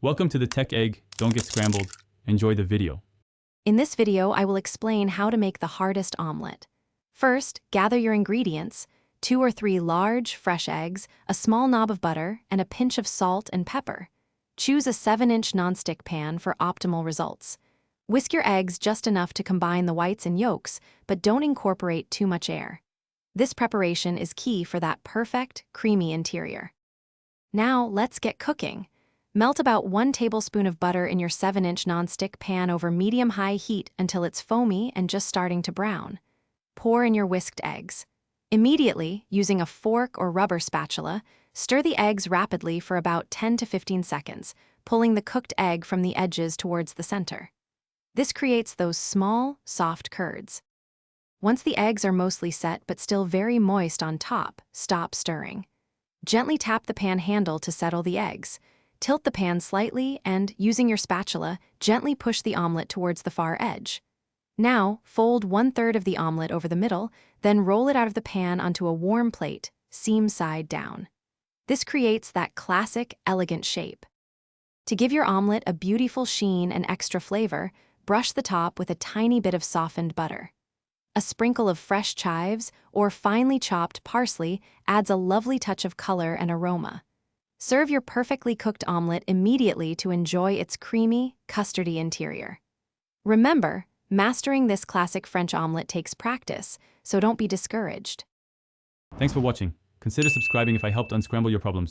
Welcome to the Tech Egg. Don't get scrambled. Enjoy the video. In this video, I will explain how to make the hardest omelet. First, gather your ingredients: 2 or 3 large, fresh eggs, a small knob of butter, and a pinch of salt and pepper. Choose a 7-inch nonstick pan for optimal results. Whisk your eggs just enough to combine the whites and yolks, but don't incorporate too much air. This preparation is key for that perfect, creamy interior. Now, let's get cooking. Melt about 1 tablespoon of butter in your 7-inch nonstick pan over medium-high heat until it's foamy and just starting to brown. Pour in your whisked eggs. Immediately, using a fork or rubber spatula, stir the eggs rapidly for about 10 to 15 seconds, pulling the cooked egg from the edges towards the center. This creates those small, soft curds. Once the eggs are mostly set but still very moist on top, stop stirring. Gently tap the pan handle to settle the eggs. Tilt the pan slightly and, using your spatula, gently push the omelet towards the far edge. Now, fold 1/3 of the omelet over the middle, then roll it out of the pan onto a warm plate, seam side down. This creates that classic, elegant shape. To give your omelet a beautiful sheen and extra flavor, brush the top with a tiny bit of softened butter. A sprinkle of fresh chives or finely chopped parsley adds a lovely touch of color and aroma. Serve your perfectly cooked omelet immediately to enjoy its creamy, custardy interior. Remember, mastering this classic French omelet takes practice, so don't be discouraged. Thanks for watching. Consider subscribing if I helped unscramble your problems.